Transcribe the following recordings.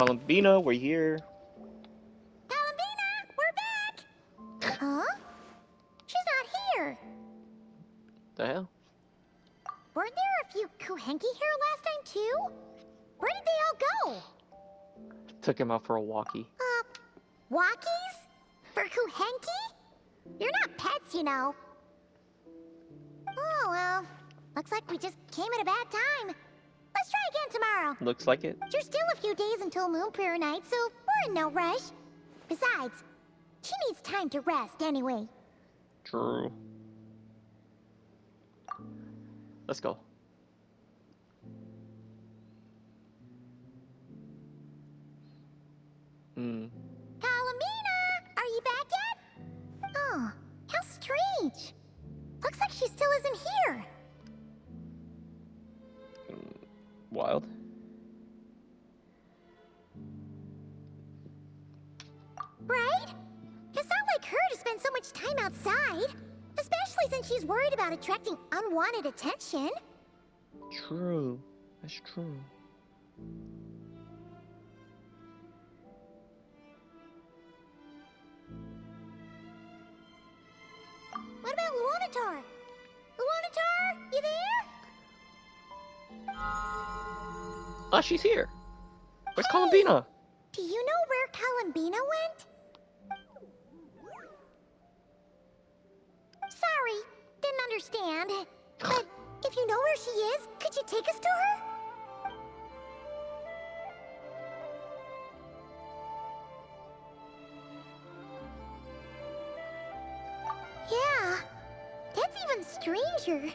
Columbina, we're here. Columbina, we're back! Huh? She's not here. The hell? Weren't there a few Kuhenki here last time too? Where did they all go? Took him out for a walkie. Walkies? For Kuhenki? You're not pets, you know. Oh, well. Looks like we just came at a bad time. Let's try again tomorrow. Looks like it. There's still a few days until Moon Prayer Night, so we're in no rush. Besides, she needs time to rest anyway. True. Let's go. Columbina! Are you back yet? Oh, how strange. Looks like she still isn't here. Wild. Right? It's not like her to spend so much time outside. Especially since she's worried about attracting unwanted attention. True. That's true. What about Luonatar? Luonatar, you there? Ah, she's here. Where's Hey! Columbina? Do you know where Columbina went? Sorry, didn't understand. But if you know where she is, could you take us to her? Yeah, that's even stranger.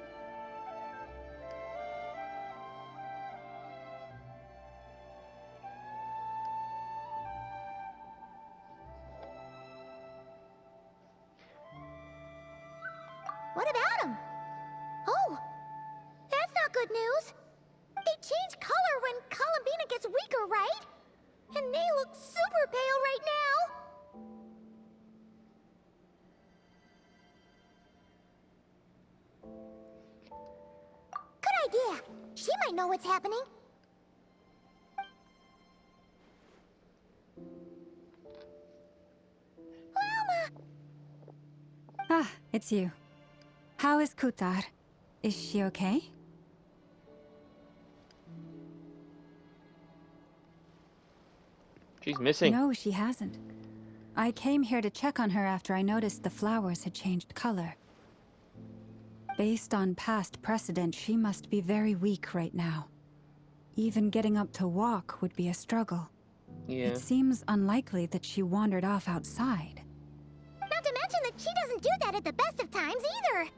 What about him? Oh, that's not good news. They change color when Columbina gets weaker, right? And they look super pale right now. Good idea. She might know what's happening. Lama! Ah, it's you. How is Kutar? Is she okay? She's missing. No, she hasn't. I came here to check on her after I noticed the flowers had changed color. Based on past precedent, she must be very weak right now. Even getting up to walk would be a struggle. Yeah. It seems unlikely that she wandered off outside. Not to mention that she doesn't do that at the best of times either.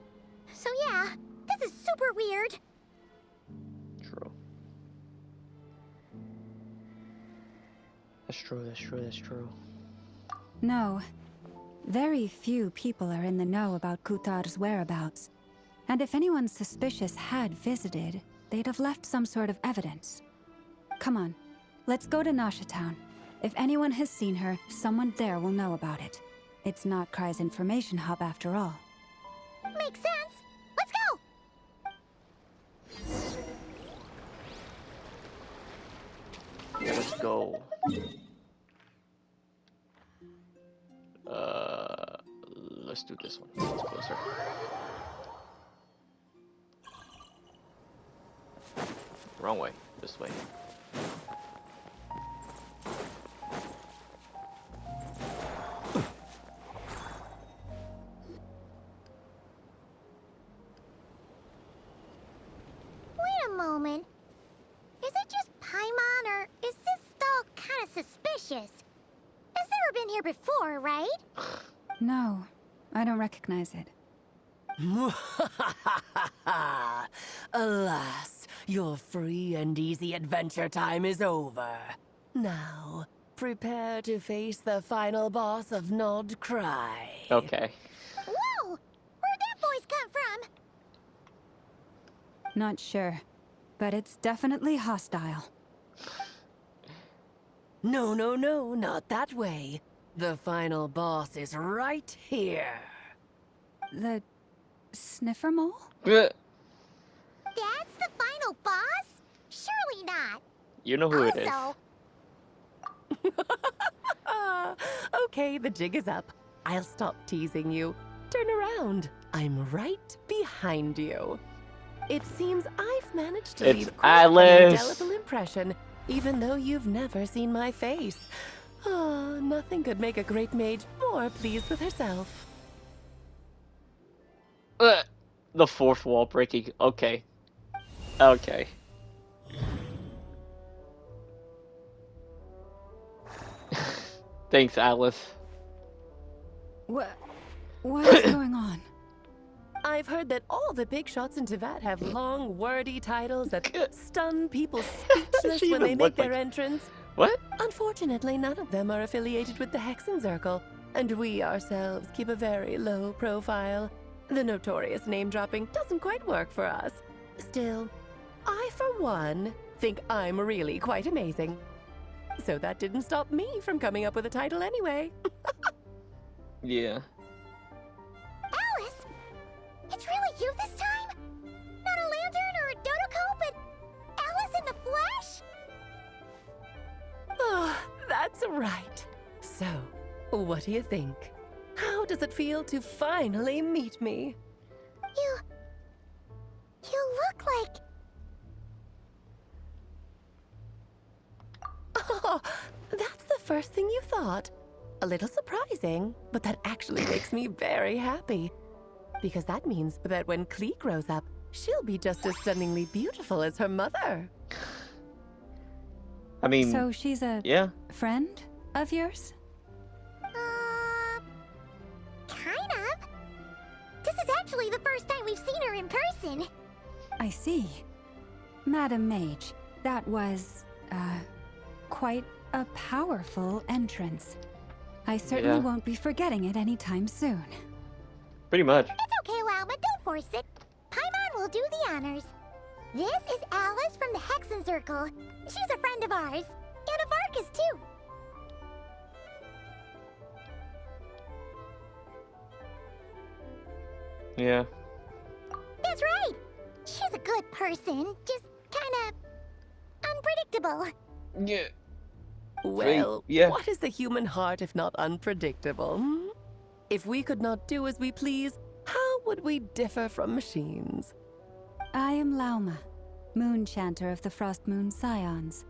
So yeah, this is super weird. True. That's true, that's true, that's true. No. Very few people are in the know about Kutar's whereabouts. And if anyone suspicious had visited, they'd have left some sort of evidence. Come on, let's go to Nasha Town. If anyone has seen her, someone there will know about it. It's not Kry's information hub after all. Makes sense. Let's go. Let's go. Let's do this one. It's closer. Wrong way. This way. Wait a moment. Is it just Paimon, or is this stall kind of suspicious? It's never been here before, right? No, I don't recognize it. Alas, your free and easy adventure time is over. Now, prepare to face the final boss of Nod Cry. Okay. Whoa! Where'd that voice come from? Not sure, but it's definitely hostile. No, no, no, not that way. The final boss is right here. The sniffer mole? You That's the final boss? Surely not. know who it is. Also, Okay, the jig is up. I'll stop teasing you. Turn around. I'm right behind you. It seems I've managed to It's leave quite an Alice. indelible impression, even though you've never seen my face. Oh, nothing could make a great mage more pleased with herself. The fourth wall breaking. Okay. Okay. Thanks, Alice. What is going on? I've heard that all the big shots in Teyvat have long, wordy titles that stun people speechless She when they even make looked their like- entrance. What? Unfortunately, none of them are affiliated with the Hexencircle, and we ourselves keep a very low profile. The notorious name-dropping doesn't quite work for us. Still, I, for one, think I'm really quite amazing. So that didn't stop me from coming up with a title anyway. Yeah. Alice? It's really you this time? Not a lantern or a Dodoko, but Alice in the flesh? Oh, that's right. So, what do you think? How does it feel to finally meet me? You look like... Oh, that's the first thing you thought. A little surprising, but that actually makes me very happy. Because that means that when Klee grows up, she'll be just as stunningly beautiful as her mother. I mean, So she's a yeah. friend of yours? Kind of. This is actually the first time we've seen her in person. I see. Madam Mage, that was, quite a powerful entrance. I certainly Yeah. won't be forgetting it anytime soon. Pretty much. It's okay, Lauma, don't force it. Paimon will do the honors. This is Alice from the Hexencircle. She's a friend of ours. And of Arcus, too. Yeah. That's right. She's a good person, just kind of unpredictable. Yeah. Well, yeah. what is the human heart if not unpredictable? Hmm? If we could not do as we please, how would we differ from machines? I am Lauma, Moon Chanter of the Frost Moon Scions.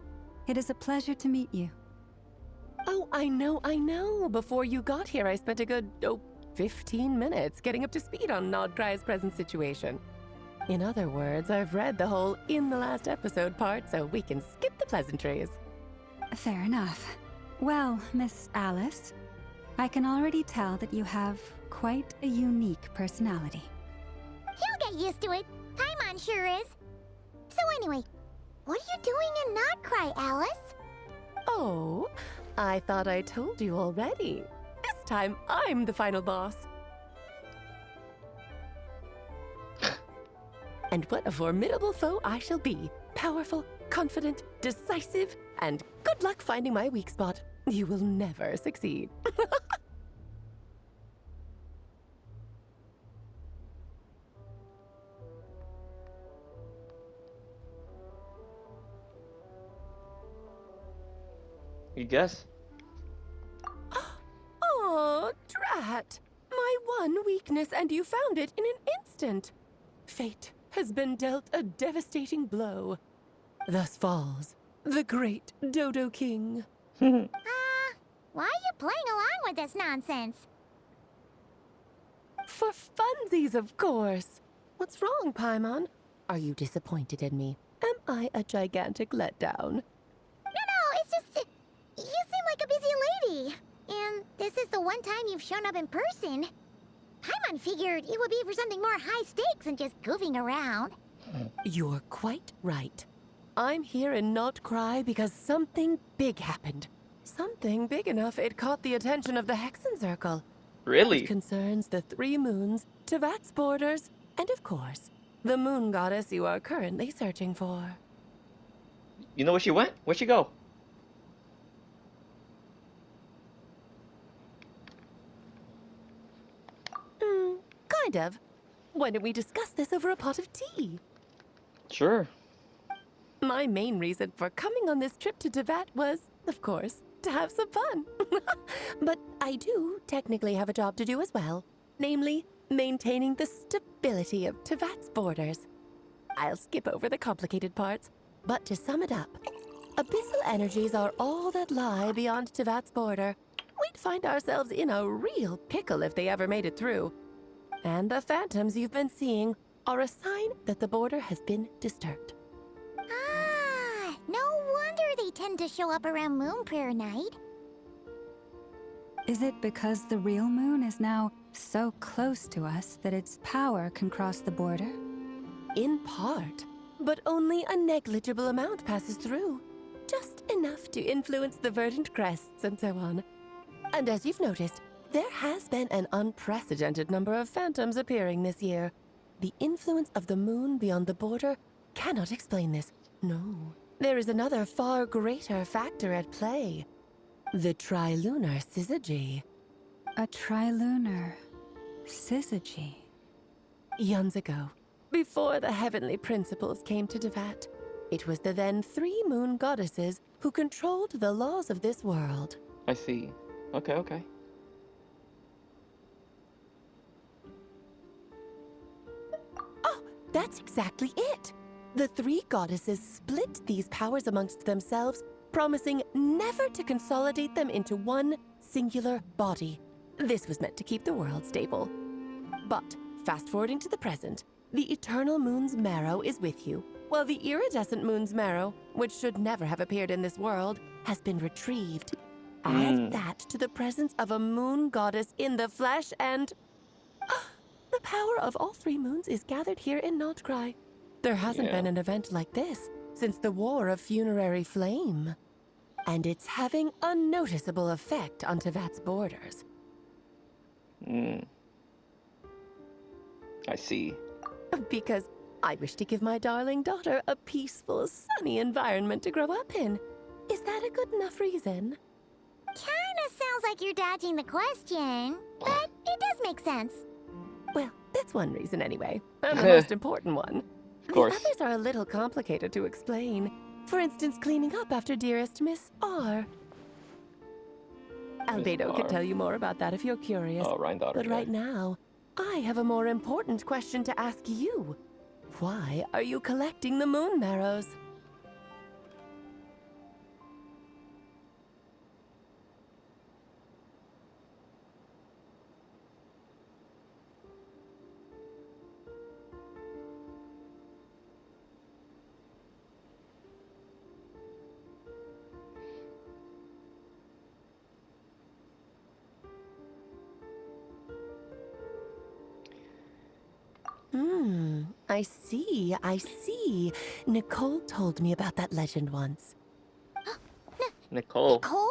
It is a pleasure to meet you. Oh, I know. Before you got here, I spent a good, 15 minutes getting up to speed on Nodcry's present situation. In other words, I've read the whole in the last episode part, so we can skip the pleasantries. Fair enough. Well, Miss Alice, I can already tell that you have quite a unique personality. He'll get used to it. Paimon sure is. So anyway, what are you doing in Nodcry, Alice? Oh, I thought I told you already. This time, I'm the final boss. And what a formidable foe I shall be. Powerful, confident, decisive, and good luck finding my weak spot. You will never succeed. You guess? Oh, drat! My one weakness, and you found it in an instant. Fate has been dealt a devastating blow. Thus falls the great Dodo King. Why are you playing along with this nonsense? For funsies, of course. What's wrong, Paimon? Are you disappointed in me? Am I a gigantic letdown? No, it's just... you seem like a busy lady. And this is the one time you've shown up in person. Paimon figured it would be for something more high stakes than just goofing around. You're quite right. I'm here in Nodcry because something big happened. Something big enough it caught the attention of the Hexencircle. Really? It concerns the 3 moons, Teyvat's borders, and of course, the moon goddess you are currently searching for. You know where she went? Where'd she go? Kind of. Why don't we discuss this over a pot of tea? Sure. My main reason for coming on this trip to Teyvat was, of course, to have some fun. But I do technically have a job to do as well, namely, maintaining the stability of Tevat's borders. I'll skip over the complicated parts, but to sum it up, abyssal energies are all that lie beyond Tevat's border. We'd find ourselves in a real pickle if they ever made it through. And the phantoms you've been seeing are a sign that the border has been disturbed. Ah, no wonder they tend to show up around Moon Prayer Night. Is it because the real moon is now so close to us that its power can cross the border? In part, but only a negligible amount passes through. Just enough to influence the verdant crests and so on. And as you've noticed, there has been an unprecedented number of phantoms appearing this year. The influence of the moon beyond the border cannot explain this. No. There is another far greater factor at play. The trilunar syzygy. A trilunar syzygy. Eons ago, before the heavenly principles came to Tevat, it was the then 3 moon goddesses who controlled the laws of this world. I see. Okay, okay. Oh, that's exactly it. The 3 goddesses split these powers amongst themselves, promising never to consolidate them into one singular body. This was meant to keep the world stable. But, fast-forwarding to the present, the eternal moon's marrow is with you, while the iridescent moon's marrow, which should never have appeared in this world, has been retrieved. Add that to the presence of a moon goddess in the flesh and... the power of all 3 moons is gathered here in Notcry. There hasn't been an event like this since the War of Funerary Flame. And it's having a noticeable effect on Tevat's borders. I see. Because I wish to give my darling daughter a peaceful, sunny environment to grow up in. Is that a good enough reason? Kinda sounds like you're dodging the question, but it does make sense. Well, that's one reason anyway, and the most important one. Of course. The others are a little complicated to explain. For instance, cleaning up after dearest Miss R. Albedo could tell you more about that if you're curious. Oh, Rhine daughter. But right now, I have a more important question to ask you. Why are you collecting the moon marrows? I see. Nicole told me about that legend once. Nicole. Nicole?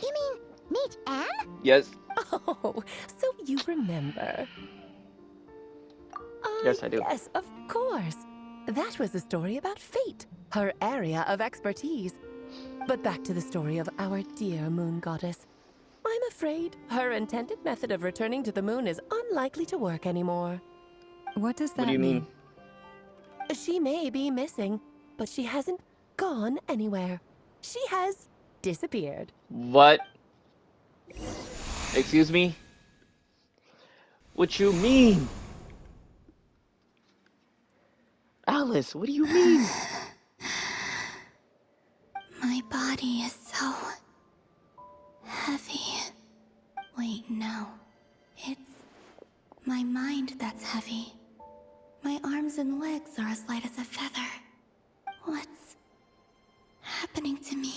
You mean meet Anne? Yes. Oh, so you remember. Yes, I do. Yes, of course. That was a story about fate, her area of expertise. But back to the story of our dear moon goddess. I'm afraid her intended method of returning to the moon is unlikely to work anymore. What does that What do you mean? She may be missing, but she hasn't gone anywhere. She has disappeared. What? Excuse me? What you mean? Alice, what do you mean? My body is so heavy. Wait, no. It's my mind that's heavy. My arms and legs are as light as a feather. What's happening to me?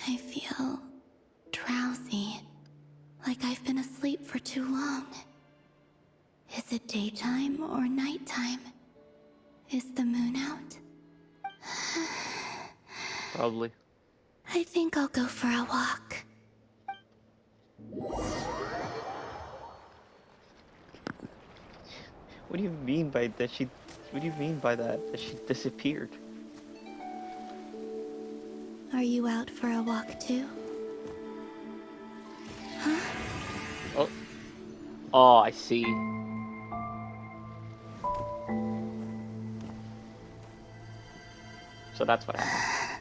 I feel drowsy, like I've been asleep for too long. Is it daytime or nighttime? Is the moon out? Probably. I think I'll go for a walk. What do you mean by that she... What do you mean by that? That she disappeared? Are you out for a walk too? Oh. Oh, I see. So that's what happened.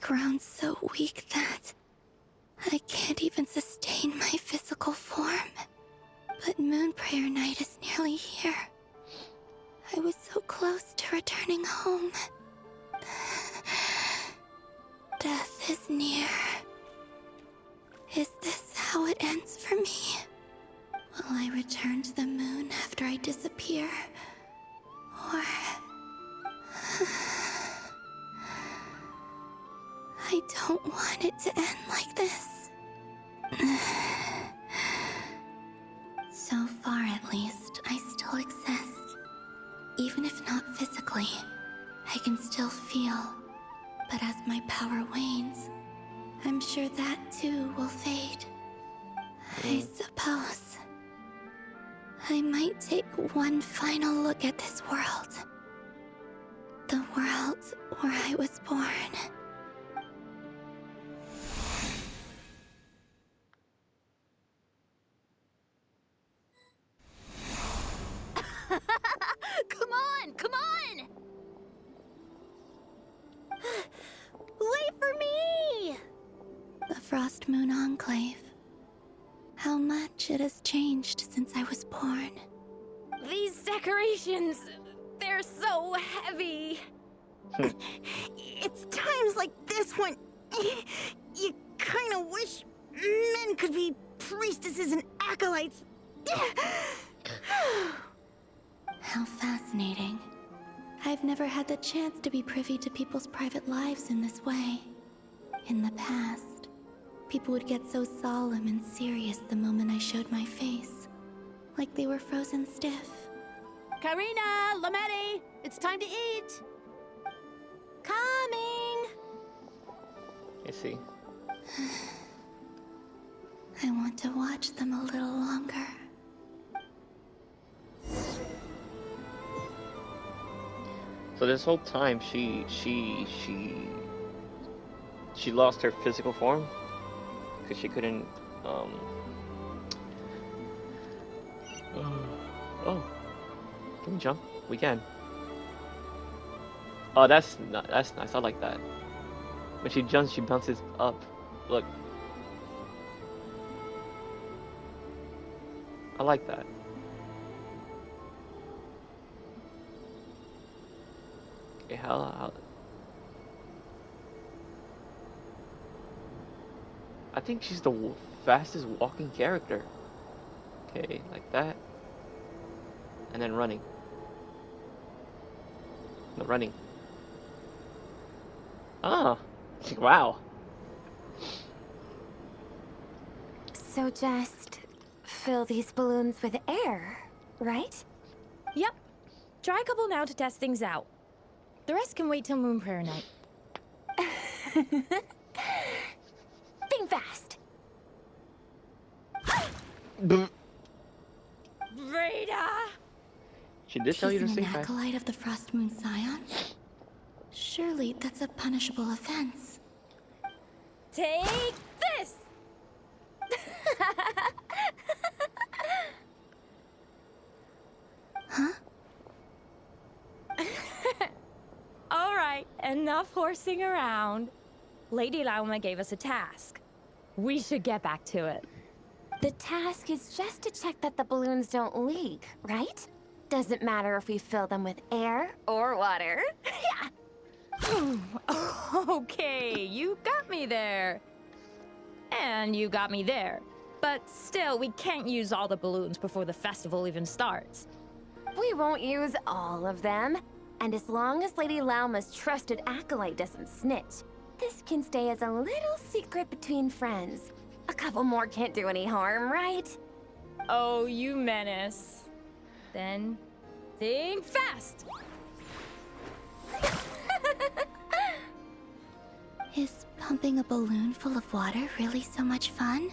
grown so weak that I can't even sustain my physical form. But Moon Prayer Night is nearly here. I was so close to returning home. Death is near. Is this how it ends for me? Will I return to the moon after I disappear? Or... I don't want it to end like this. So far, at least, I still exist. Even if not physically, I can still feel. But as my power wanes, I'm sure that too will fade. I suppose I might take one final look at this world. The world where I was born. Come on! Come on! Wait for me! The Frost Moon Enclave. How much it has changed since I was born. These decorations, they're so heavy. It's times like this when you kind of wish men could be priestesses and acolytes. How fascinating. I've never had the chance to be privy to people's private lives in this way. In the past, people would get so solemn and serious the moment I showed my face. Like they were frozen stiff. Karina, Lametti, it's time to eat. Coming. I see. I want to watch them a little longer. So this whole time, she lost her physical form because she couldn't. Oh, can we jump? We can. Oh, that's nice. I like that. When she jumps, she bounces up. Look. I like that. Okay, how... I think she's the fastest walking character. Okay, like that. And then running. No, running. Ah, wow. So just fill these balloons with air, right? Yep. Try a couple now to test things out. The rest can wait till Moon Prayer Night. Think fast. Rita! She did tell you to She's sing an fast. acolyte of the Frost Moon Scions? Surely that's a punishable offense. Take this! Huh? All right, enough horsing around. Lady Lauma gave us a task. We should get back to it. The task is just to check that the balloons don't leak, right? Doesn't matter if we fill them with air or water. Yeah. Okay, you got me there. And you got me there. But still, we can't use all the balloons before the festival even starts. We won't use all of them. And as long as Lady Lauma's trusted acolyte doesn't snitch, this can stay as a little secret between friends. A couple more can't do any harm, right? Oh, you menace. Then, think fast! Is pumping a balloon full of water really so much fun?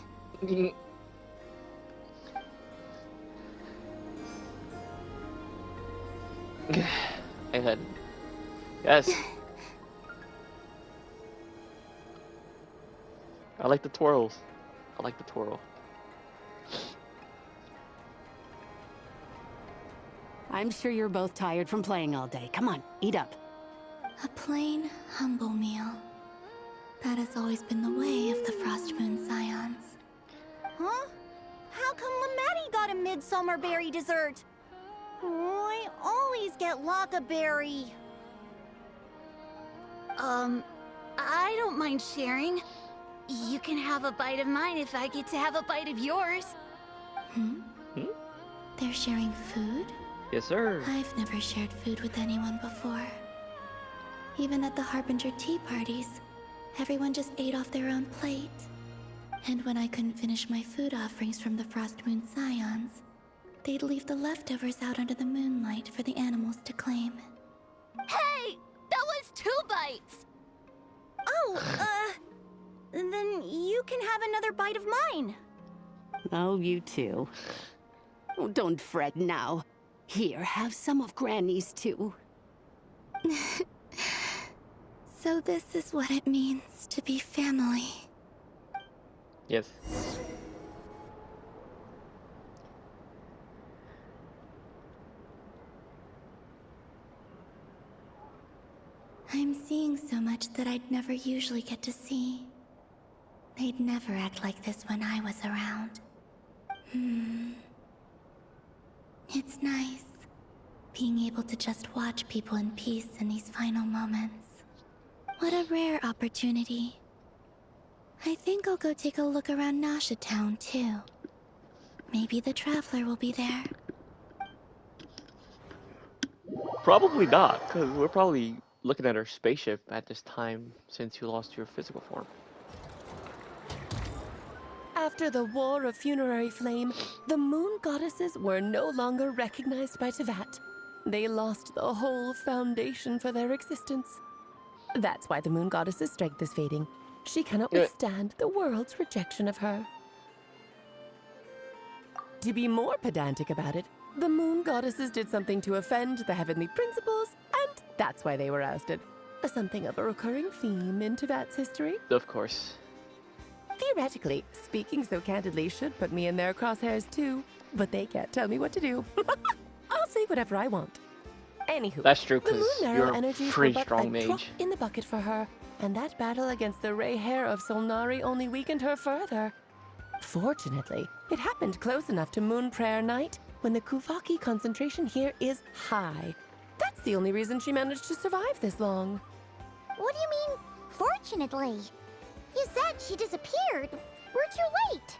I had... Yes. I like the twirls. I like the twirl. I'm sure you're both tired from playing all day. Come on, eat up. A plain, humble meal. That has always been the way of the Frost Moon Scions. Huh? How come Lamatti got a midsummer berry dessert? Oh, I always get Lockaberry. I don't mind sharing. You can have a bite of mine if I get to have a bite of yours. Hmm? Hmm? They're sharing food? Yes, sir. I've never shared food with anyone before. Even at the Harbinger tea parties, everyone just ate off their own plate. And when I couldn't finish my food offerings from the Frost Moon Scions, they'd leave the leftovers out under the moonlight for the animals to claim. Hey! That was 2 bites! Oh, then you can have another bite of mine. Oh, you too. Oh, don't fret now. Here, have some of Granny's too. So this is what it means to be family. Yes. I'm seeing so much that I'd never usually get to see. They'd never act like this when I was around. It's nice, being able to just watch people in peace in these final moments. What a rare opportunity. I think I'll go take a look around Nasha Town, too. Maybe the Traveler will be there. Probably not, because we're probably looking at our spaceship at this time since you lost your physical form. After the War of Funerary Flame, the Moon Goddesses were no longer recognized by Tevat. They lost the whole foundation for their existence. That's why the Moon Goddess's strength is fading. She cannot withstand the world's rejection of her. To be more pedantic about it, the Moon Goddesses did something to offend the heavenly principles, and that's why they were ousted. Something of a recurring theme in Tevat's history. Of course. Theoretically, speaking so candidly should put me in their crosshairs too, but they can't tell me what to do. I'll say whatever I want. Anywho, That's true, the because Moon you're Arrow a energies were pretty but strong a drop mage. in the bucket for her, and that battle against the Ray Hair of Solnari only weakened her further. Fortunately, it happened close enough to Moon Prayer Night when the Kuvaki concentration here is high. That's the only reason she managed to survive this long. What do you mean, fortunately? You said she disappeared. We're too late.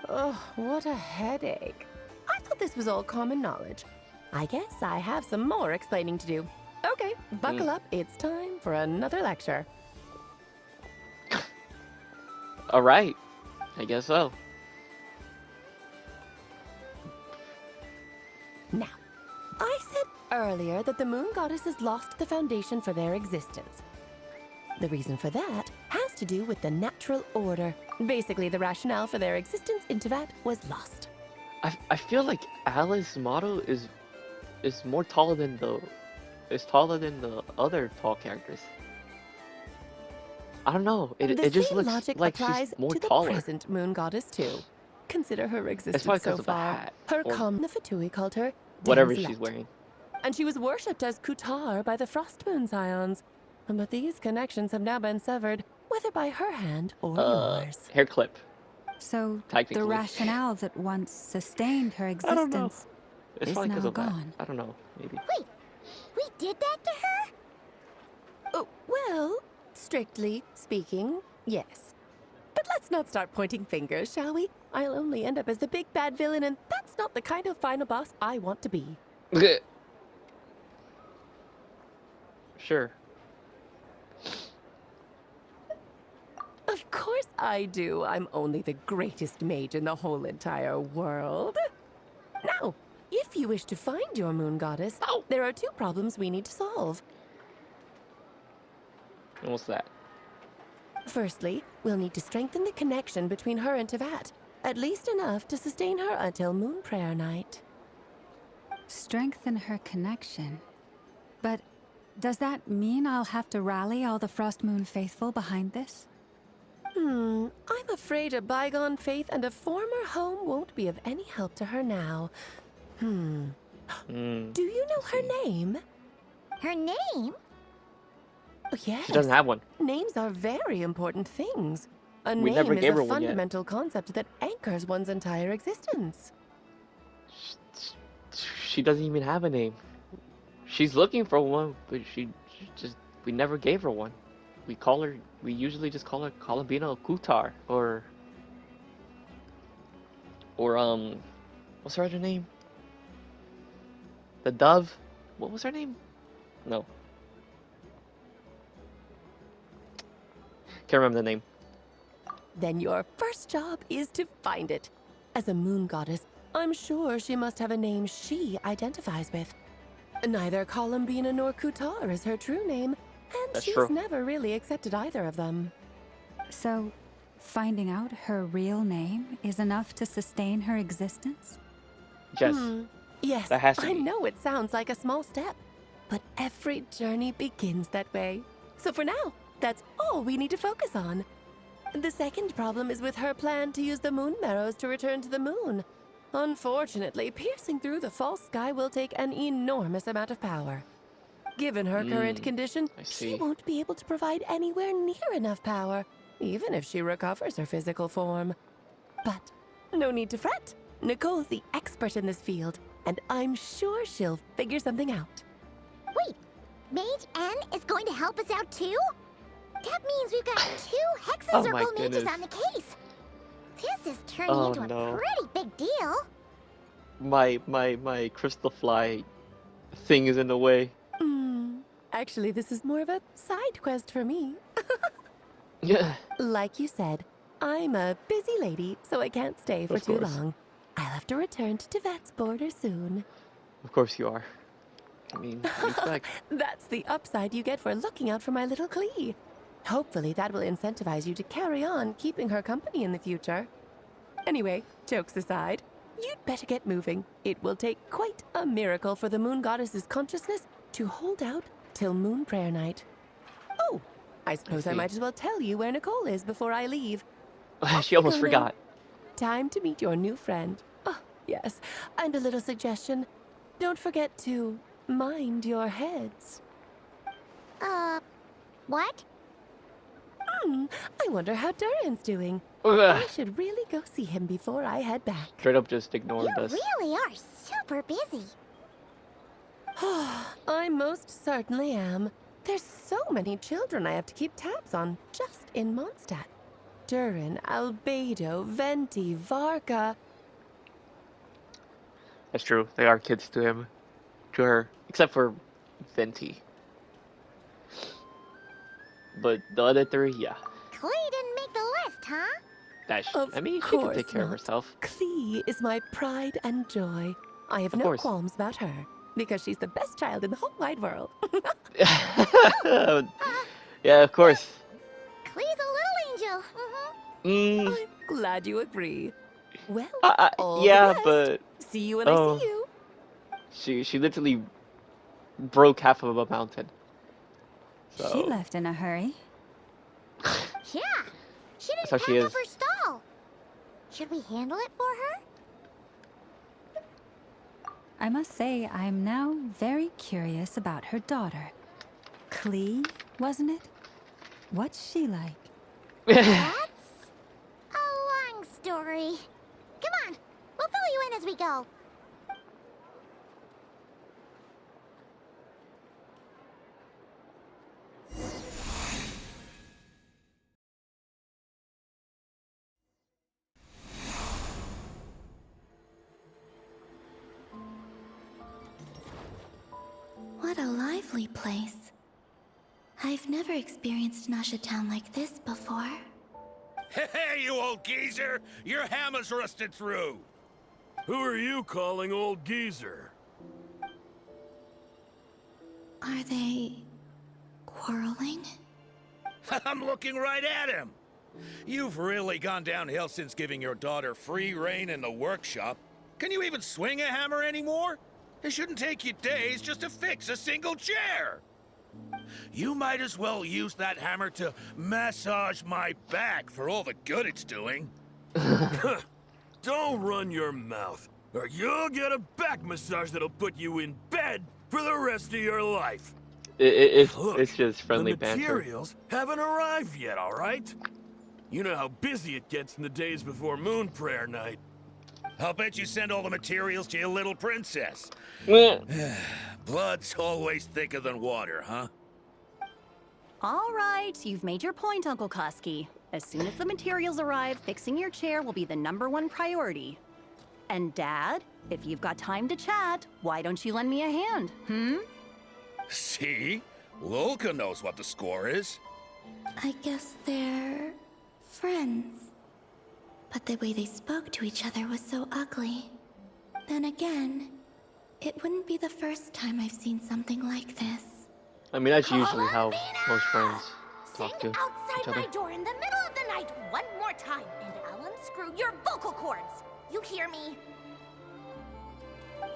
Oh, what a headache. I thought this was all common knowledge. I guess I have some more explaining to do. Okay, buckle up. It's time for another lecture. Alright. I guess so. Now, I said earlier that the Moon Goddesses lost the foundation for their existence. The reason for that has to do with the natural order. Basically, the rationale for their existence in Tevat was lost. I feel like Alice's model is more taller than the other tall characters. I don't know. The It just same looks logic like applies she's more to the taller. present Moon Goddess too. Consider her existence probably so 'cause of the far. hat, Her or the Fatui called her Whatever Damselette. she's wearing. And she was worshipped as Kutar by the Frost Moon Scions. But these connections have now been severed, whether by her hand or yours. Hair clip. So the Technically. rationale that once sustained her I don't know. existence It's is probably 'cause now of that. gone. I don't know. Maybe. Wait, we did that to her? Oh, well, strictly speaking, yes. But let's not start pointing fingers, shall we? I'll only end up as the big bad villain, and that's not the kind of final boss I want to be. Sure. Of course I do. I'm only the greatest mage in the whole entire world. Now, if you wish to find your Moon Goddess, there are 2 problems we need to solve. And what's that? Firstly, we'll need to strengthen the connection between her and Tevat, at least enough to sustain her until Moon Prayer Night. Strengthen her connection. But does that mean I'll have to rally all the Frost Moon faithful behind this? I'm afraid a bygone faith and a former home won't be of any help to her now. Do you know her name? Her name? Oh, yes. She doesn't have one. Names are very important things. A We name never is gave a her one yet. fundamental concept that anchors one's entire existence. She doesn't even have a name. She's looking for one, but she just we never gave her one. We usually just call her Kalabina Kutar or what's her other name? The Dove? What was her name? No. Can't remember the name. Then your first job is to find it. As a moon goddess, I'm sure she must have a name she identifies with. Neither Columbina nor Kutar is her true name, and That's she's true. never really accepted either of them. So, finding out her real name is enough to sustain her existence? Yes. Yes, That has to I be. know it sounds like a small step, but every journey begins that way. So for now, that's all we need to focus on. The second problem is with her plan to use the moon marrows to return to the moon. Unfortunately, piercing through the false sky will take an enormous amount of power. Given her current condition, I she see. won't be able to provide anywhere near enough power, even if she recovers her physical form. But no need to fret. Nicole's the expert in this field, and I'm sure she'll figure something out. Wait, Mage N is going to help us out too? That means we've got 2 Hexen Oh my Circle mages goodness. on the case. This is turning Oh, into no. a pretty big deal. My crystal fly thing is in the way. Actually, this is more of a side quest for me. Yeah. Like you said, I'm a busy lady, so I can't stay for Of too course. long. I'll have to return to Tibet's border soon. Of course you are. I mean, what do you expect? That's the upside you get for looking out for my little Klee. Hopefully that will incentivize you to carry on keeping her company in the future. Anyway, jokes aside, you'd better get moving. It will take quite a miracle for the moon goddess's consciousness to hold out till moon prayer night. Oh, I suppose I see. might as well tell you where Nicole is before I leave. She almost Go then. forgot. Time to meet your new friend. Oh, yes, and a little suggestion. Don't forget to mind your heads. What? I wonder how Durin's doing. Ugh. I should really go see him before I head back. Straight up just ignored You us. really are super busy. I most certainly am. There's so many children I have to keep tabs on just in Mondstadt. Durin, Albedo, Venti, Varka. That's true. They are kids to him. To her. Except for Venti. But the other 3, yeah. Klee didn't make the list, huh? Of She can course take care of not. herself. Klee is my pride and joy. I have Of no course. qualms about her, because she's the best child in the whole wide world. Yeah, of course. Klee's a little angel. Mm-hmm. I'm glad you agree. Well, all Yeah, the best. but See you when Oh. I see you. she literally broke half of a mountain. She So left in a hurry. Yeah, she That's didn't how pack she up is. her stall. Should we handle it for her? I must say, I'm now very curious about her daughter. Klee, wasn't it? What's she like? That's a long story. Come on, we'll fill you in as we go. What a lively place. I've never experienced Nasha Town like this before. Hey, you old geezer! Your hammer's rusted through! Who are you calling old geezer? Are they quarreling? I'm looking right at him! You've really gone downhill since giving your daughter free reign in the workshop. Can you even swing a hammer anymore? It shouldn't take you days just to fix a single chair! You might as well use that hammer to massage my back for all the good it's doing. Don't run your mouth, or you'll get a back massage that'll put you in bed for the rest of your life. Look, it's just friendly the banter. materials haven't arrived yet, all right? You know how busy it gets in the days before Moon Prayer Night. I'll bet you send all the materials to your little princess. Meh. Blood's always thicker than water, huh? All right, you've made your point, Uncle Koski. As soon as the materials arrive, fixing your chair will be the #1 priority. And Dad, if you've got time to chat, why don't you lend me a hand, See? Lolka knows what the score is. I guess they're friends. But the way they spoke to each other was so ugly. Then again, it wouldn't be the first time I've seen something like this. I mean, that's usually how most friends Sing talk to outside each other. my door in the middle of the night one more time, and I'll unscrew your vocal cords. You hear me?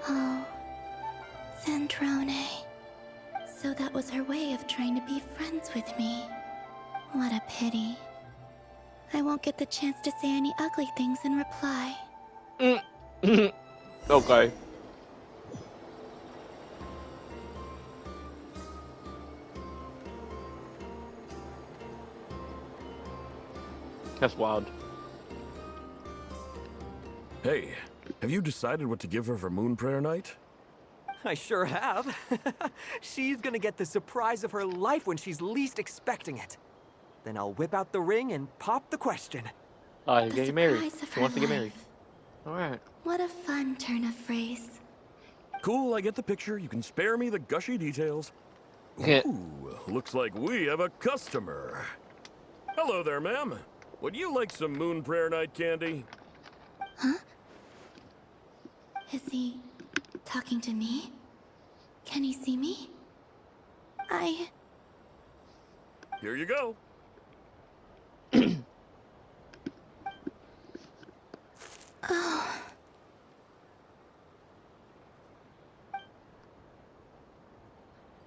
Oh, Zandrone. So that was her way of trying to be friends with me. What a pity. I won't get the chance to say any ugly things in reply. Okay. That's wild. Hey, have you decided what to give her for Moon Prayer Night? I sure have. She's gonna get the surprise of her life when she's least expecting it. Then I'll whip out the ring and pop the question. Oh, The getting married. surprise of She her wants to get married. life. Alright. What a fun turn of phrase. Cool, I get the picture. You can spare me the gushy details. Yeah. Ooh, looks like we have a customer. Hello there, ma'am. Would you like some Moon Prayer Night candy? Huh? Is he talking to me? Can he see me? Here you go. Oh,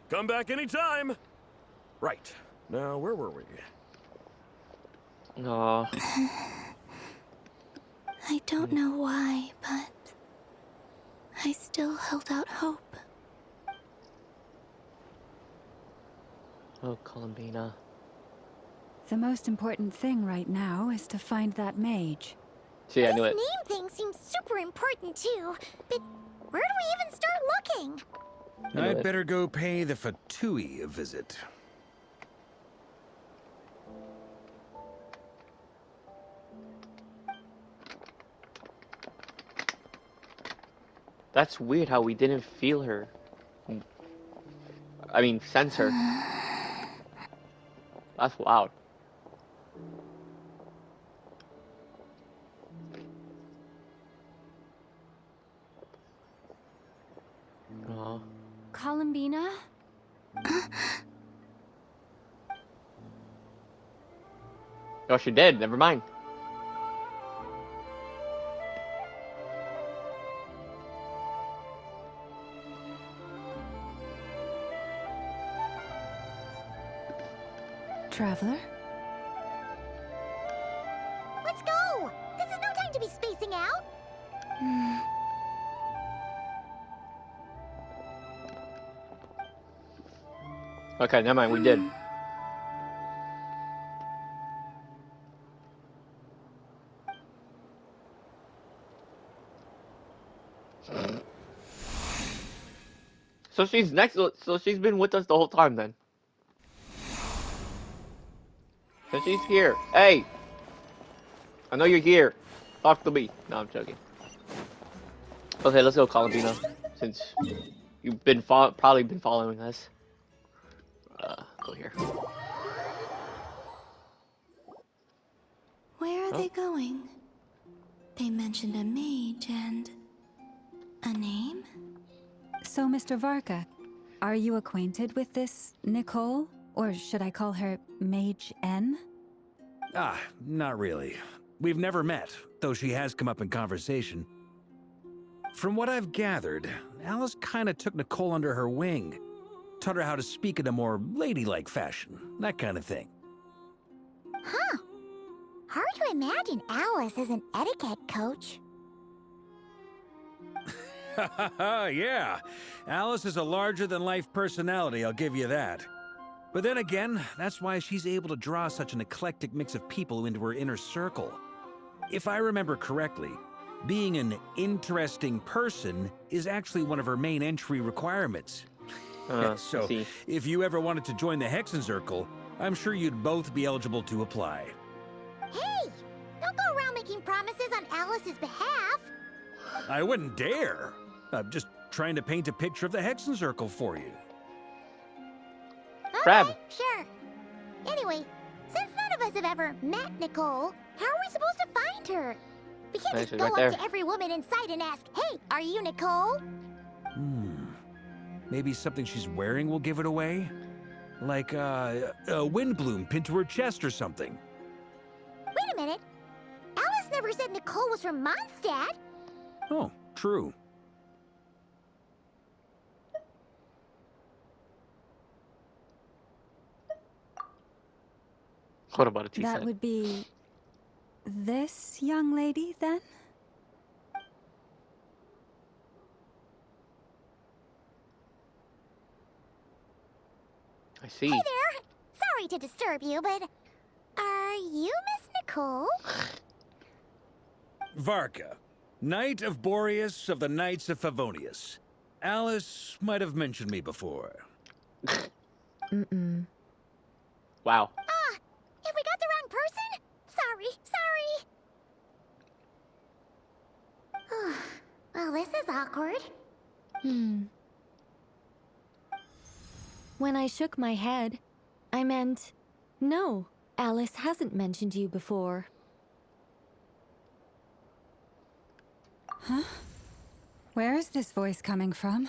Come back anytime. Right. Now, where were we? Aw. I don't know why, but I still held out hope. Oh, Columbina. The most important thing right now is to find that mage. See, I knew This it. name thing seems super important too, but where do we even start looking? I'd better go pay the pt2 a visit. That's weird how we didn't feel her. I mean, sense her. That's loud. Aw. Columbina? Oh, she did. Never mind. Traveler? Let's go! This is no time to be spacing out! Okay, never mind. We did. So she's next. So she's been with us the whole time then. So she's here. Hey, I know you're here. Talk to me. No, I'm joking. Okay, let's go, Columbina. Since you've been probably been following us. Go here. Where are they going? They mentioned a mage and a name? So, Mr. Varka, are you acquainted with this Nicole? Or should I call her Mage N? Ah, not really. We've never met, though she has come up in conversation. From what I've gathered, Alice kinda took Nicole under her wing. Taught her how to speak in a more ladylike fashion, that kind of thing. Huh. Hard to imagine Alice as an etiquette coach. Yeah, Alice is a larger-than-life personality, I'll give you that. But then again, that's why she's able to draw such an eclectic mix of people into her inner circle. If I remember correctly, being an interesting person is actually one of her main entry requirements. I So, see. if you ever wanted to join the Hexencircle, I'm sure you'd both be eligible to apply. Hey! Don't go around making promises on Alice's behalf. I wouldn't dare. I'm just trying to paint a picture of the Hexencircle for you. Okay, Crab. sure. Anyway, since none of us have ever met Nicole, how are we supposed to find her? We can't just She's go right up there. to every woman in sight and ask, "Hey, are you Nicole?" Maybe something she's wearing will give it away? Like, a windbloom pinned to her chest or something. Wait a minute. Alice never said Nicole was from Mondstadt. Oh, true. What about a tea That set? would be this young lady, then? I see. Hey there. Sorry to disturb you, but are you Miss Nicole? Varka, Knight of Boreas of the Knights of Favonius. Alice might have mentioned me before. Mm-mm. Wow. Ah, have we got the wrong person? Sorry. Well, this is awkward. When I shook my head, I meant, no, Alice hasn't mentioned you before. Huh? Where is this voice coming from?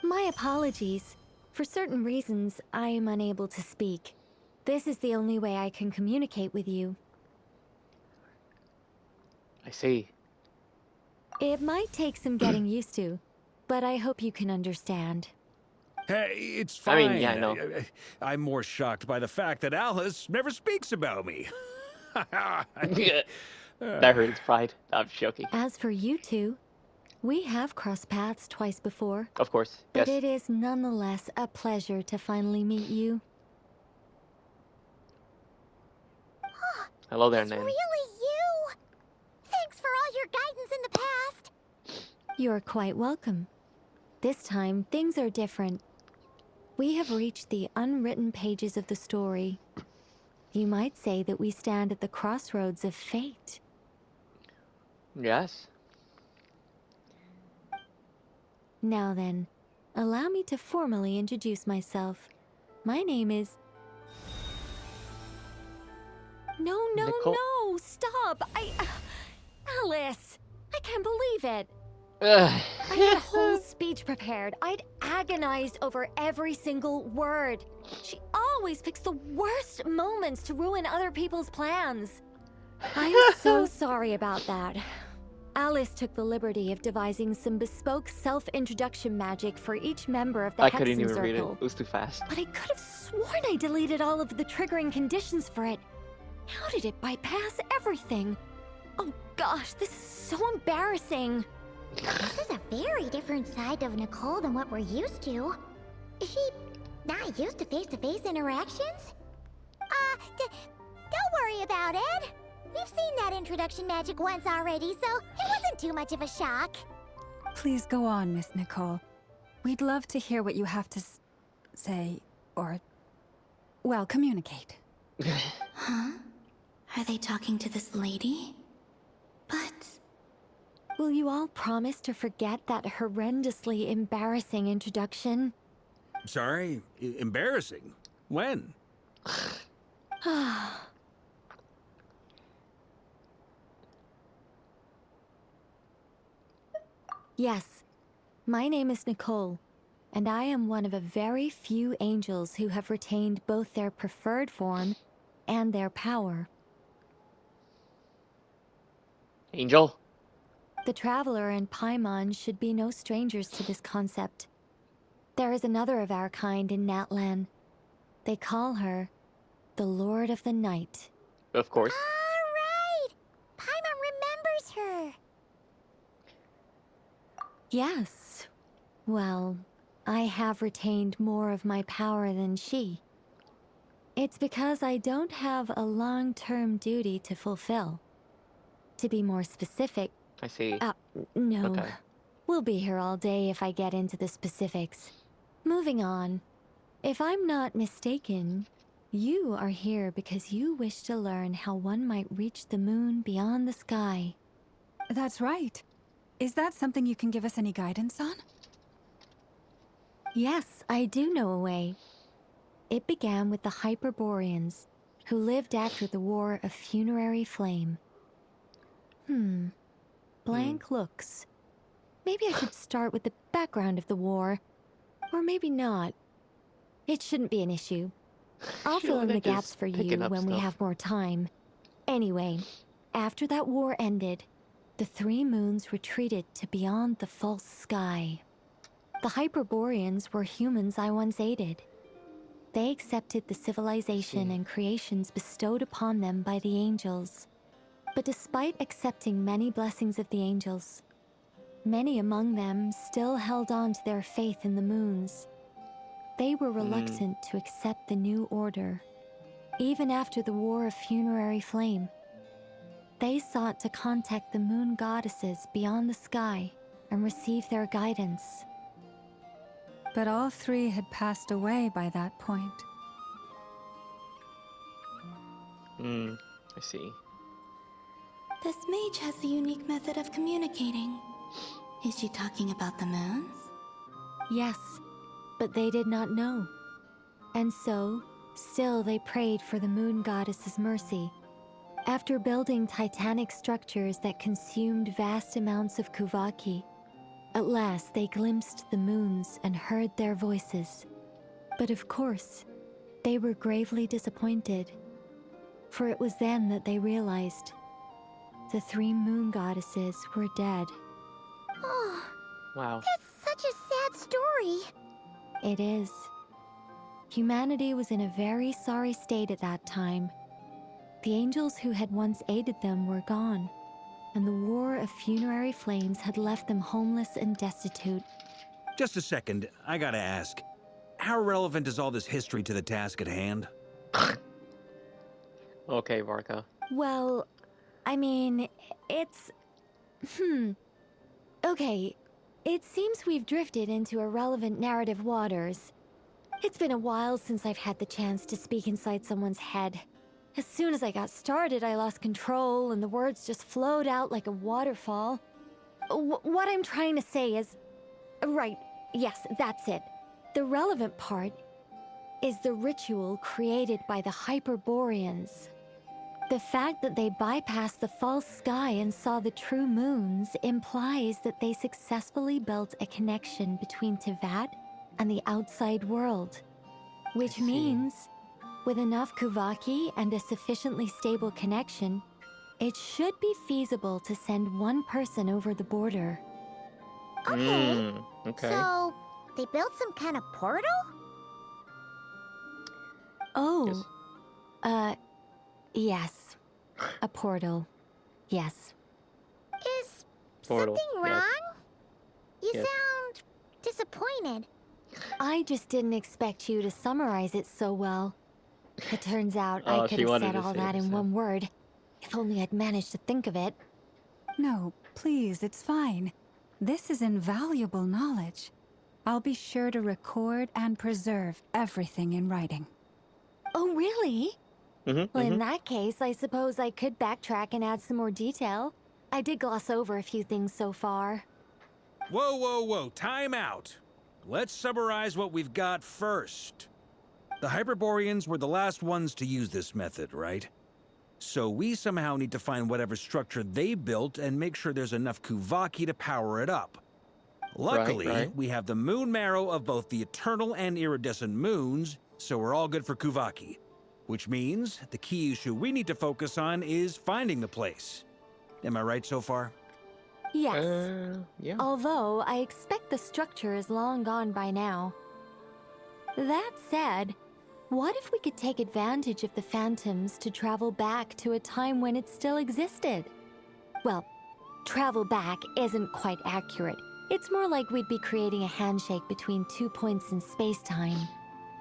My apologies. For certain reasons, I am unable to speak. This is the only way I can communicate with you. I see. It might take some getting used to, but I hope you can understand. Hey, it's I fine. mean, yeah, I know. I'm more shocked by the fact that Alice never speaks about me. That hurt its pride. I'm joking. As for you two, we have crossed paths twice before, Of course. but Yes. it is nonetheless a pleasure to finally meet you. Hello there, It's Nan. really you. Thanks for all your guidance in the past. You're quite welcome. This time, things are different. We have reached the unwritten pages of the story. You might say that we stand at the crossroads of fate. Yes. Now then, allow me to formally introduce myself. My name is... No, Nicole. no, stop! Alice! I can't believe it! Ugh. I had a whole speech prepared. I'd agonized over every single word. She always picks the worst moments to ruin other people's plans. I'm so sorry about that. Alice took the liberty of devising some bespoke self-introduction magic for each member of the I couldn't even Hexencircle. read it. It was too fast. But I could have sworn I deleted all of the triggering conditions for it. How did it bypass everything? Oh gosh, this is so embarrassing. This is a very different side of Nicole than what we're used to. Is she not used to face-to-face interactions? Don't worry about it. We've seen that introduction magic once already, so it wasn't too much of a shock. Please go on, Miss Nicole. We'd love to hear what you have to say, or, well, communicate. Huh? Are they talking to this lady? But... Will you all promise to forget that horrendously embarrassing introduction? Sorry? Embarrassing? When? Yes, my name is Nicole, and I am one of a very few angels who have retained both their preferred form and their power. Angel? The Traveler and Paimon should be no strangers to this concept. There is another of our kind in Natlan. They call her the Lord of the Night. Of course. All right. Paimon remembers her. Yes. Well, I have retained more of my power than she. It's because I don't have a long-term duty to fulfill. To be more specific... I see. No. Okay. We'll be here all day if I get into the specifics. Moving on. If I'm not mistaken, you are here because you wish to learn how one might reach the moon beyond the sky. That's right. Is that something you can give us any guidance on? Yes, I do know a way. It began with the Hyperboreans, who lived after the War of Funerary Flame. Blank looks. Maybe I should start with the background of the war. Or maybe not. It shouldn't be an issue. I'll fill in the gaps for you when we have more time. Anyway, after that war ended, the three moons retreated to beyond the false sky. The Hyperboreans were humans I once aided. They accepted the civilization and creations bestowed upon them by the angels. But despite accepting many blessings of the angels, many among them still held on to their faith in the moons. They were reluctant to accept the new order, even after the War of Funerary Flame. They sought to contact the moon goddesses beyond the sky and receive their guidance. But all three had passed away by that point. I see. This mage has a unique method of communicating. Is she talking about the moons? Yes, but they did not know. And so, still they prayed for the moon goddess's mercy. After building titanic structures that consumed vast amounts of Kuvaki, at last they glimpsed the moons and heard their voices. But of course, they were gravely disappointed. For it was then that they realized the three moon goddesses were dead. Oh, wow. That's such a sad story. It is. Humanity was in a very sorry state at that time. The angels who had once aided them were gone, and the War of Funerary Flames had left them homeless and destitute. Just a second, I gotta ask. How relevant is all this history to the task at hand? Okay, Varka. Well, I mean, it's... Okay, it seems we've drifted into irrelevant narrative waters. It's been a while since I've had the chance to speak inside someone's head. As soon as I got started, I lost control, and the words just flowed out like a waterfall. What I'm trying to say is... Right, yes, that's it. The relevant part is the ritual created by the Hyperboreans. The fact that they bypassed the false sky and saw the true moons implies that they successfully built a connection between Tevat and the outside world. Which means, with enough Kuvaki and a sufficiently stable connection, it should be feasible to send one person over the border. Okay. Okay. So, they built some kind of portal? Oh. Yes. A portal. Yes. Is Portal, something yes. wrong? You Yes. sound disappointed. I just didn't expect you to summarize it so well. It turns out Oh, I she could have wanted said to all say that it in herself. one word. If only I'd managed to think of it. No, please, it's fine. This is invaluable knowledge. I'll be sure to record and preserve everything in writing. Oh, really? Well, in that case, I suppose I could backtrack and add some more detail. I did gloss over a few things so far. Whoa, whoa, whoa, time out. Let's summarize what we've got first. The Hyperboreans were the last ones to use this method, right? So we somehow need to find whatever structure they built and make sure there's enough Kuvaki to power it up. Luckily, right. we have the moon marrow of both the eternal and iridescent moons, so we're all good for Kuvaki. Which means the key issue we need to focus on is finding the place. Am I right so far? Yes. Yeah. Although I expect the structure is long gone by now. That said, what if we could take advantage of the phantoms to travel back to a time when it still existed? Well, travel back isn't quite accurate. It's more like we'd be creating a handshake between 2 points in space-time.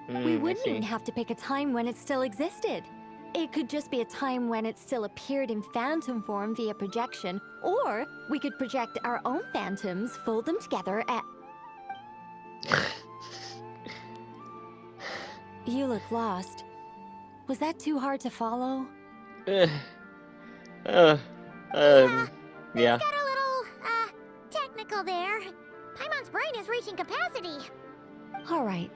We I wouldn't see. even have to pick a time when it still existed. It could just be a time when it still appeared in phantom form via projection, or we could project our own phantoms, fold them together at... You look lost. Was that too hard to follow? Yeah. Got a little, technical there. Paimon's brain is reaching capacity. All right.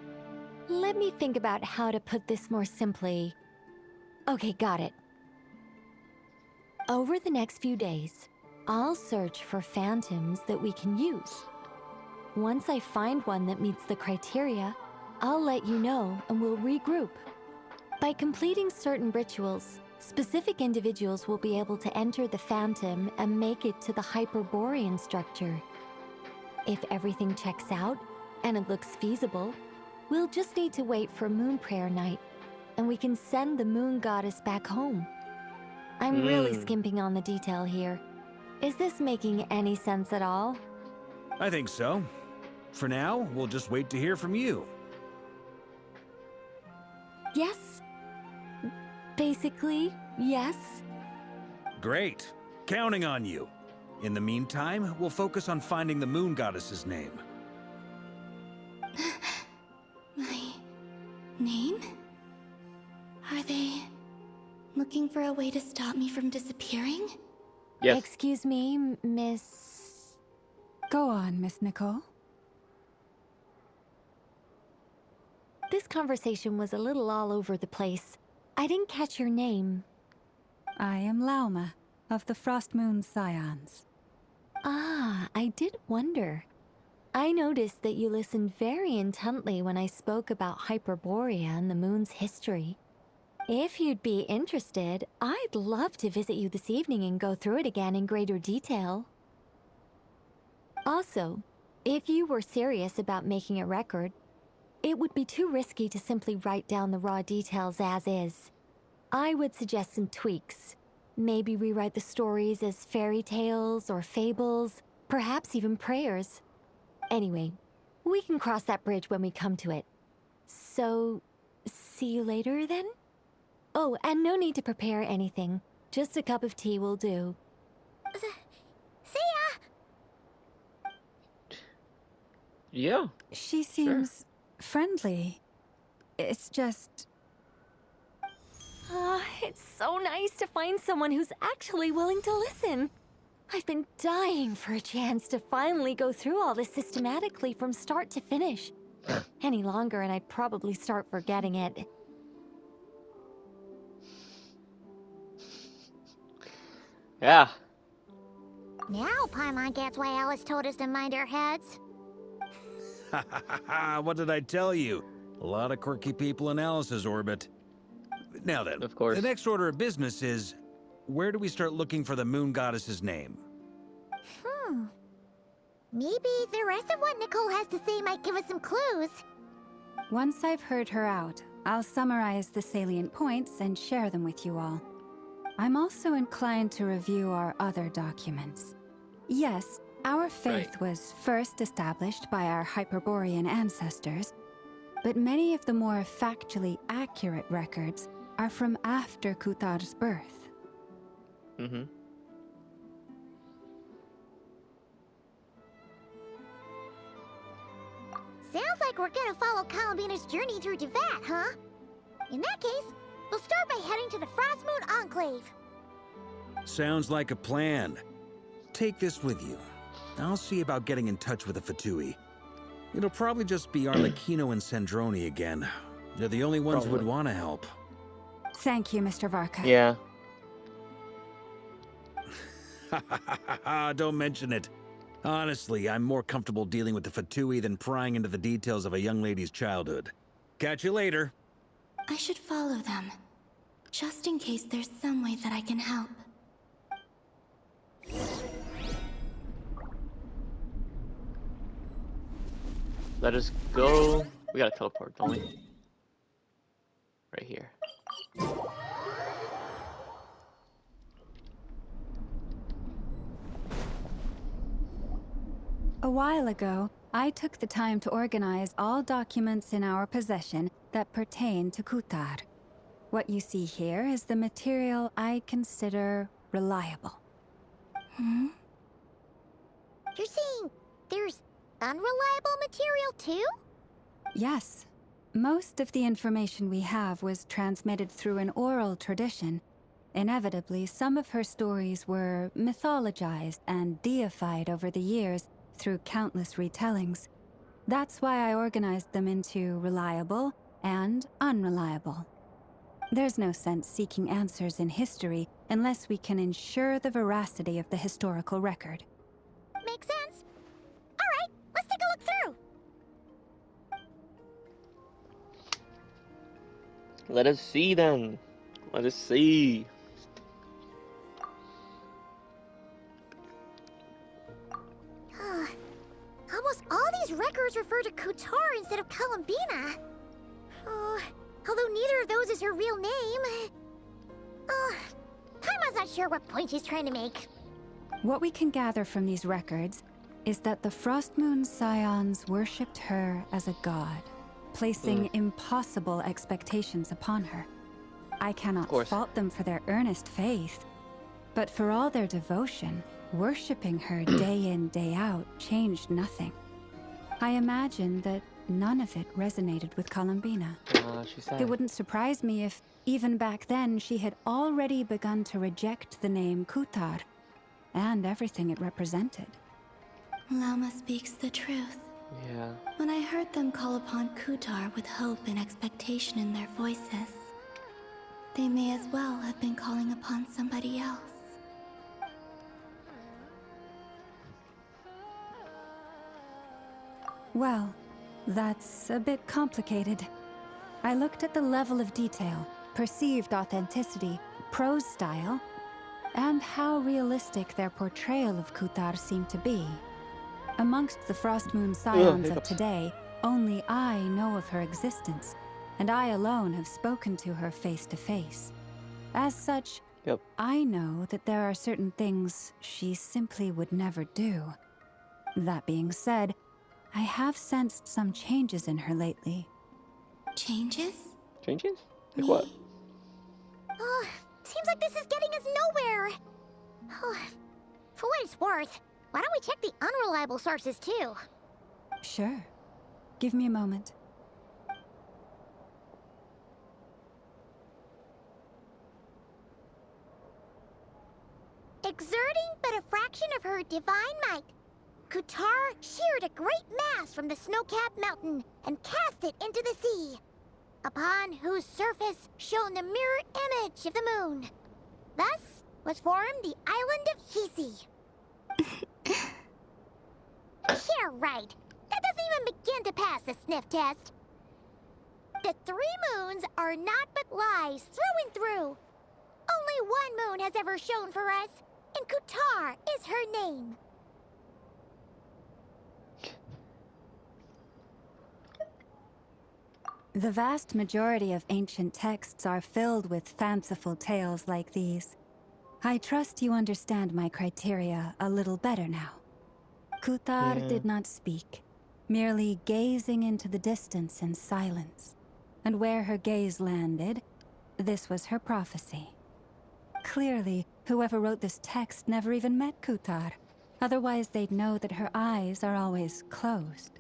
Let me think about how to put this more simply. Okay, got it. Over the next few days, I'll search for phantoms that we can use. Once I find one that meets the criteria, I'll let you know and we'll regroup. By completing certain rituals, specific individuals will be able to enter the phantom and make it to the Hyperborean structure. If everything checks out and it looks feasible, we'll just need to wait for Moon Prayer Night, and we can send the Moon Goddess back home. I'm really skimping on the detail here. Is this making any sense at all? I think so. For now, we'll just wait to hear from you. Yes. Basically, yes. Great. Counting on you. In the meantime, we'll focus on finding the Moon Goddess's name. My name? Are they looking for a way to stop me from disappearing? Yes. Excuse me, Miss... Go on, Miss Nicole. This conversation was a little all over the place. I didn't catch your name. I am Lauma, of the Frost Moon Scions. Ah, I did wonder. I noticed that you listened very intently when I spoke about Hyperborea and the moon's history. If you'd be interested, I'd love to visit you this evening and go through it again in greater detail. Also, if you were serious about making a record, it would be too risky to simply write down the raw details as is. I would suggest some tweaks. Maybe rewrite the stories as fairy tales or fables, perhaps even prayers. Anyway, we can cross that bridge when we come to it. So, see you later then? Oh, and no need to prepare anything. Just a cup of tea will do. See ya! Yeah. She seems friendly. It's just... It's so nice to find someone who's actually willing to listen. I've been dying for a chance to finally go through all this systematically from start to finish. Any longer and I'd probably start forgetting it. Yeah. Now Paimon gets why Alice told us to mind our heads. Ha ha ha ha! What did I tell you? A lot of quirky people in Alice's orbit. Now then, Of course. the next order of business is, where do we start looking for the Moon Goddess's name? Maybe the rest of what Nicole has to say might give us some clues. Once I've heard her out, I'll summarize the salient points and share them with you all. I'm also inclined to review our other documents. Yes, our faith was first established by our Hyperborean ancestors, but many of the more factually accurate records are from after Kutar's birth. Mm-hmm. Sounds like we're gonna follow Columbina's journey through Javat, huh? In that case, we'll start by heading to the Frost Moon Enclave. Sounds like a plan. Take this with you. I'll see about getting in touch with the Fatui. It'll probably just be Arlecchino and Sandroni again. They're the only ones who would want to help. Thank you, Mr. Varka. Yeah. Don't mention it. Honestly, I'm more comfortable dealing with the Fatui than prying into the details of a young lady's childhood. Catch you later. I should follow them, just in case there's some way that I can help. Let us go. We gotta teleport, don't we? Right here. A while ago, I took the time to organize all documents in our possession that pertain to Kutar. What you see here is the material I consider reliable. Hmm? You're saying there's unreliable material too? Yes. Most of the information we have was transmitted through an oral tradition. Inevitably, some of her stories were mythologized and deified over the years through countless retellings. That's why I organized them into reliable and unreliable. There's no sense seeking answers in history unless we can ensure the veracity of the historical record. Makes sense. All right, let's take a look through. Let us see then. Let us see. Almost all these records refer to Kutar instead of Columbina. Although neither of those is her real name. Paimon's not sure what point she's trying to make. What we can gather from these records is that the Frost Moon Scions worshipped her as a god, placing impossible expectations upon her. I cannot fault them for their earnest faith, but for all their devotion, worshipping her day in, day out changed nothing. I imagine that none of it resonated with Columbina. She's sad. It wouldn't surprise me if, even back then, she had already begun to reject the name Kutar and everything it represented. Lama speaks the truth. Yeah. When I heard them call upon Kutar with hope and expectation in their voices, they may as well have been calling upon somebody else. Well, that's a bit complicated. I looked at the level of detail, perceived authenticity, prose style, and how realistic their portrayal of Kutar seemed to be. Amongst the Frost Moon Scions of today, only I know of her existence, and I alone have spoken to her face to face. As such, I know that there are certain things she simply would never do. That being said, I have sensed some changes in her lately. Changes? Changes? Like what? Seems like this is getting us nowhere. For what it's worth, why don't we check the unreliable sources too? Sure. Give me a moment. Exerting but a fraction of her divine might, Kutar sheared a great mass from the snow-capped mountain and cast it into the sea, upon whose surface shone the mirror image of the moon. Thus was formed the island of Hisi. Yeah, right. That doesn't even begin to pass the sniff test. The 3 moons are not but lies through and through. Only one moon has ever shone for us, and Kutar is her name. The vast majority of ancient texts are filled with fanciful tales like these. I trust you understand my criteria a little better now. Kutar did not speak, merely gazing into the distance in silence. And where her gaze landed, this was her prophecy. Clearly, whoever wrote this text never even met Kutar. Otherwise, they'd know that her eyes are always closed.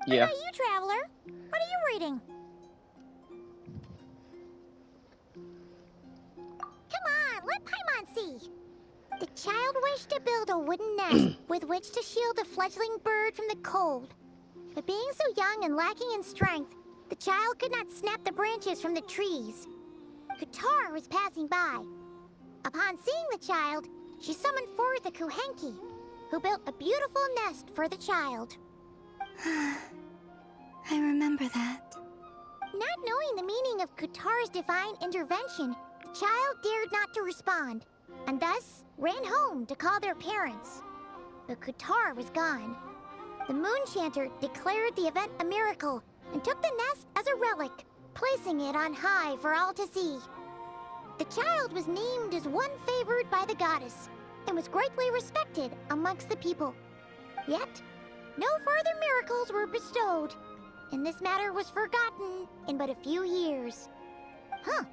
Yeah. What about you, Traveler? What are you reading? Come on, let Paimon see. The child wished to build a wooden nest with which to shield a fledgling bird from the cold. But being so young and lacking in strength, the child could not snap the branches from the trees. Kutar was passing by. Upon seeing the child, she summoned forth a Kuhenki, who built a beautiful nest for the child. I remember that. Not knowing the meaning of Kutar's divine intervention, the child dared not to respond, and thus ran home to call their parents. But Kutar was gone. The Moon Chanter declared the event a miracle and took the nest as a relic, placing it on high for all to see. The child was named as one favored by the goddess and was greatly respected amongst the people. Yet, no further miracles were bestowed, and this matter was forgotten in but a few years. Huh.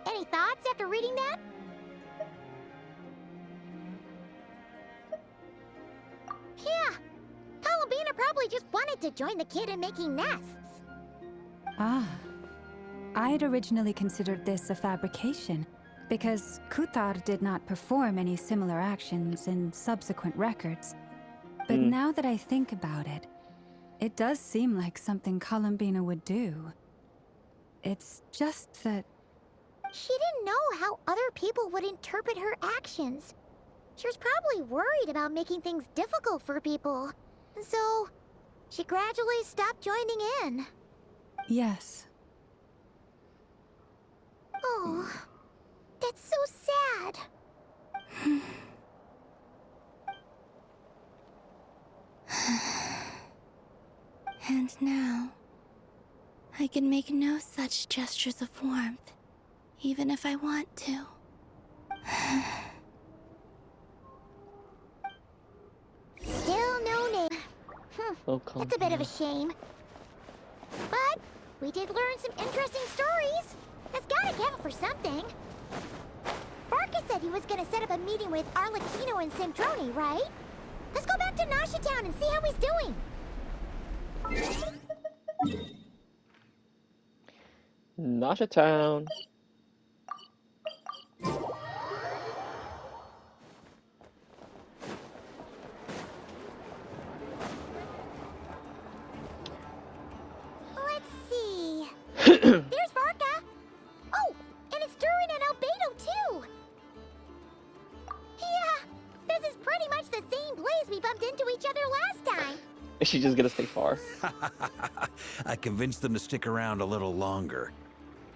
Any thoughts after reading that? Yeah. Columbina probably just wanted to join the kid in making nests. Ah. I'd originally considered this a fabrication, because Kutar did not perform any similar actions in subsequent records. But now that I think about it, it does seem like something Columbina would do. It's just that... She didn't know how other people would interpret her actions. She was probably worried about making things difficult for people. So, she gradually stopped joining in. Yes. Oh, that's so sad. And now, I can make no such gestures of warmth, even if I want to. Still no name. That's a bit of a shame. But we did learn some interesting stories. That's gotta count for something. Barca said he was gonna set up a meeting with Arlecchino and Centroni, right? Let's go back to Nasha Town and see how he's doing. Nasha Town. Let's see. There's Barca. Oh, and it's Durin and Albedo too. Yeah, this is pretty much the same place we bumped into each other last time. Is she just gonna stay far? I convinced them to stick around a little longer.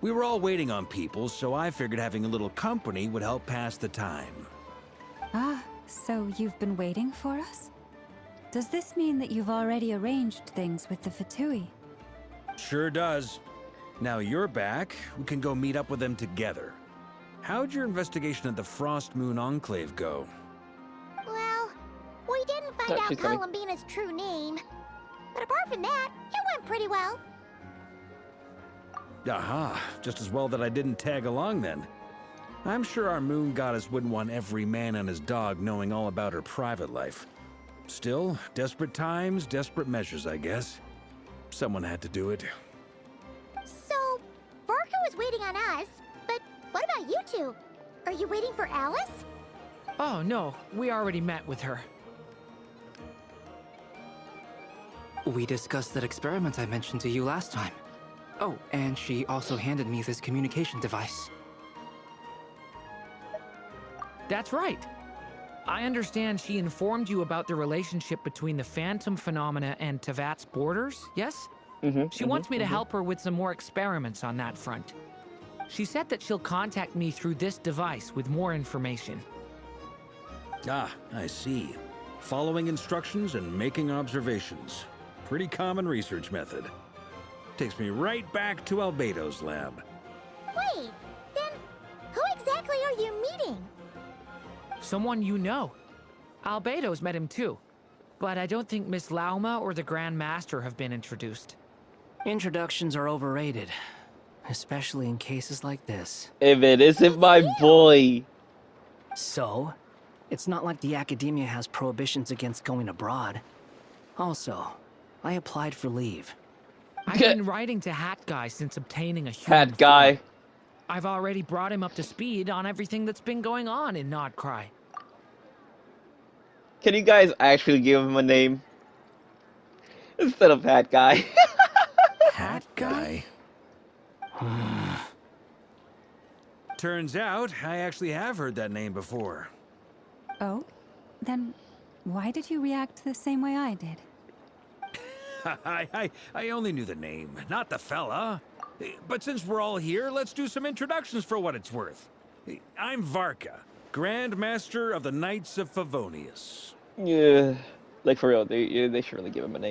We were all waiting on people, so I figured having a little company would help pass the time. Ah, so you've been waiting for us? Does this mean that you've already arranged things with the Fatui? Sure does. Now you're back, we can go meet up with them together. How'd your investigation at the Frost Moon Enclave go? Well, we didn't find out she's coming. Columbina's true name. But apart from that, it went pretty well. Aha, just as well that I didn't tag along then. I'm sure our moon goddess wouldn't want every man and his dog knowing all about her private life. Still, desperate times, desperate measures, I guess. Someone had to do it. So, Barca was waiting on us, but what about you two? Are you waiting for Alice? Oh, no. We already met with her. We discussed that experiment I mentioned to you last time. Oh, and she also handed me this communication device. That's right. I understand she informed you about the relationship between the phantom phenomena and Tevat's borders, yes? She wants me to help her with some more experiments on that front. She said that she'll contact me through this device with more information. Ah, I see. Following instructions and making observations. Pretty common research method. Takes me right back to Albedo's lab. Wait, then who exactly are you meeting? Someone you know. Albedo's met him too. But I don't think Miss Lauma or the Grand Master have been introduced. Introductions are overrated, especially in cases like this. If it isn't my boy. So, it's not like the academia has prohibitions against going abroad. Also, I applied for leave. I've been writing to Hat Guy since obtaining a human Hat Guy. form. I've already brought him up to speed on everything that's been going on in Nodcry. Can you guys actually give him a name? Instead of Hat Guy. Hat Guy? Turns out, I actually have heard that name before. Oh? Then why did you react the same way I did? I only knew the name, not the fella. But since we're all here, let's do some introductions for what it's worth. I'm Varka, Grand Master of the Knights of Favonius. Yeah. Like, for real, they should really give him a name.